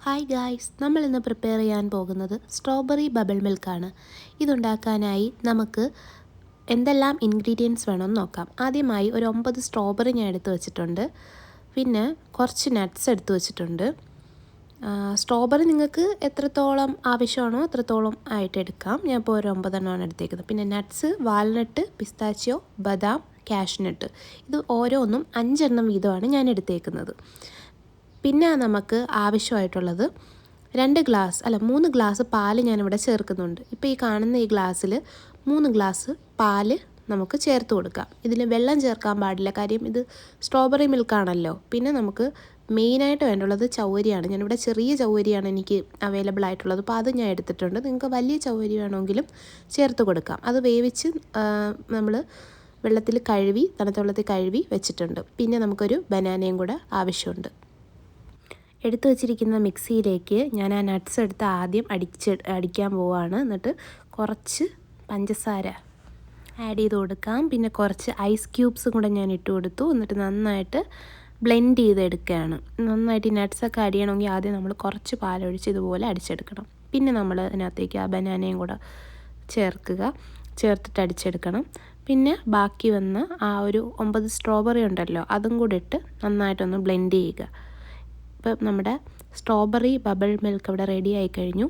Hi guys, നമ്മൾ ഇന്ന് prepare ചെയ്യാൻ പോകുന്നത് സ്ട്രോബെറി ബബിൾ മിൽക്കാണ്. ഇതുണ്ടാക്കാനായി നമുക്ക് എന്തെല്ലാം ഇൻഗ്രീഡിയൻസ് വേണമെന്ന് നോക്കാം. ആദ്യമായി ഒരു 9 സ്ട്രോബെറി ഞാൻ എടുത്തു വെച്ചിട്ടുണ്ട്. പിന്നെ കുറച്ച് നട്ട്സ് എടുത്തു വെച്ചിട്ടുണ്ട്. സ്ട്രോബെറി നിങ്ങൾക്ക് എത്രത്തോളം ആവശ്യമാണോ അത്രത്തോളം ആയിട്ട് എടുക്കാം. ഞാൻ ഇപ്പോൾ ഒരു 9 എണ്ണമാണ് എടുത്തേക്കുന്നത്. പിന്നെ നട്ട്സ്, വാൽനട്ട്, പിസ്താച്ചിയോ, ബദാം, കാഷ്നട്ട്, ഇത് ഓരോന്നും 5 എണ്ണം വീതമാണ് ഞാൻ എടുത്തേക്കുന്നത്. പിന്നെ നമുക്ക് ആവശ്യമായിട്ടുള്ളത് 3 ഗ്ലാസ് പാല് ഞാനിവിടെ ചേർക്കുന്നുണ്ട്. ഇപ്പോൾ ഈ കാണുന്ന ഈ ഗ്ലാസ്സിൽ 3 ഗ്ലാസ് പാല് നമുക്ക് ചേർത്ത് കൊടുക്കാം. ഇതിൽ വെള്ളം ചേർക്കാൻ പാടില്ല, കാര്യം ഇത് സ്ട്രോബെറി മിൽക്കാണല്ലോ. പിന്നെ നമുക്ക് മെയിനായിട്ട് വേണ്ടുള്ളത് ചൗവരിയാണ്. ഞാനിവിടെ ചെറിയ ചൗവരിയാണ് എനിക്ക് അവൈലബിൾ ആയിട്ടുള്ളത്, അപ്പോൾ അത് ഞാൻ എടുത്തിട്ടുണ്ട്. നിങ്ങൾക്ക് വലിയ ചൗവരി വേണമെങ്കിലും ചേർത്ത് കൊടുക്കാം. അത് വേവിച്ച് നമ്മൾ തണുത്ത വെള്ളത്തിൽ കഴുകി വെച്ചിട്ടുണ്ട്. പിന്നെ നമുക്കൊരു ബനാനയും കൂടെ ആവശ്യമുണ്ട്. എടുത്തു വച്ചിരിക്കുന്ന മിക്സിയിലേക്ക് ഞാൻ ആ നട്ട്സ് എടുത്ത് ആദ്യം അടിക്കാൻ പോവുകയാണ്. എന്നിട്ട് കുറച്ച് പഞ്ചസാര ആഡ് ചെയ്ത് കൊടുക്കാം. പിന്നെ കുറച്ച് ഐസ് ക്യൂബ്സും കൂടെ ഞാൻ ഇട്ട് കൊടുത്തു. എന്നിട്ട് നന്നായിട്ട് ബ്ലെൻഡ് ചെയ്തെടുക്കുകയാണ്. നന്നായിട്ട് ഈ നട്ട്സൊക്കെ അടിയണമെങ്കിൽ ആദ്യം നമ്മൾ കുറച്ച് പാലൊഴിച്ച് ഇതുപോലെ അടിച്ചെടുക്കണം. പിന്നെ നമ്മൾ അതിനകത്തേക്ക് ആ ബനാനയും കൂടെ ചേർത്തിട്ട് അടിച്ചെടുക്കണം. പിന്നെ ബാക്കി വന്ന ആ ഒരു 9 സ്ട്രോബെറി ഉണ്ടല്ലോ, അതും കൂടെ ഇട്ട് നന്നായിട്ടൊന്ന് ബ്ലെൻഡ് ചെയ്യുക. ഇപ്പം നമ്മുടെ സ്ട്രോബെറി ബബിൾ മിൽക്ക് ഇവിടെ റെഡി ആയി കഴിഞ്ഞു.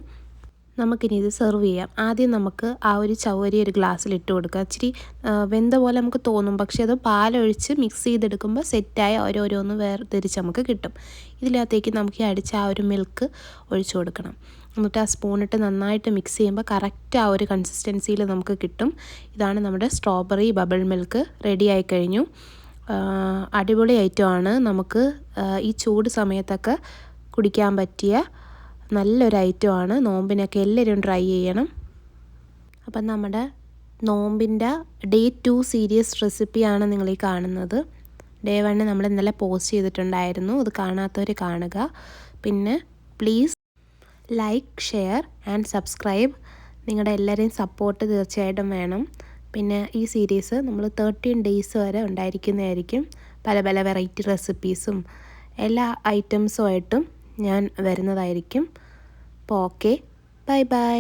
നമുക്കിനി ഇത് സെർവ് ചെയ്യാം. ആദ്യം നമുക്ക് ആ ഒരു ചവ്വരി ഒരു ഗ്ലാസ്സിൽ ഇട്ട് കൊടുക്കുക. ഇച്ചിരി വെന്ത പോലെ നമുക്ക് തോന്നും, പക്ഷേ അത് പാലൊഴിച്ച് മിക്സ് ചെയ്തെടുക്കുമ്പോൾ സെറ്റായ ഓരോന്ന് വേർതിരിച്ച് നമുക്ക് കിട്ടും. ഇതിനകത്തേക്ക് നമുക്ക് അടിച്ച ആ ഒരു മിൽക്ക് ഒഴിച്ചു കൊടുക്കണം. എന്നിട്ട് ആ സ്പൂണിട്ട് നന്നായിട്ട് മിക്സ് ചെയ്യുമ്പോൾ കറക്റ്റ് ആ ഒരു കൺസിസ്റ്റൻസിയിൽ നമുക്ക് കിട്ടും. ഇതാണ് നമ്മുടെ സ്ട്രോബെറി ബബിൾ മിൽക്ക് റെഡി ആയി കഴിഞ്ഞു. അടിപൊളി ഐറ്റമാണ്. നമുക്ക് ഈ ചൂട് സമയത്തൊക്കെ കുടിക്കാൻ പറ്റിയ നല്ലൊരു ഐറ്റമാണ്. നോമ്പിനൊക്കെ എല്ലാവരും ട്രൈ ചെയ്യണം. അപ്പം നമ്മുടെ നോമ്പിൻ്റെ ഡേ 2 സീരീസ് റെസിപ്പിയാണ് നിങ്ങളീ കാണുന്നത്. ഡേ 1 നമ്മൾ ഇന്നലെ പോസ്റ്റ് ചെയ്തിട്ടുണ്ടായിരുന്നു, അത് കാണാത്തവർ കാണുക. പിന്നെ please like, share and subscribe. നിങ്ങളുടെ എല്ലാവരെയും സപ്പോർട്ട് തീർച്ചയായിട്ടും വേണം. പിന്നെ ഈ സീരീസ് നമ്മൾ 13 ഡേയ്സ് വരെ ഉണ്ടായിരിക്കുന്നതായിരിക്കും. പല വെറൈറ്റി റെസിപ്പീസും എല്ലാ ഐറ്റംസുമായിട്ടും ഞാൻ വരുന്നതായിരിക്കും. അപ്പോൾ ഓക്കെ, ബൈ.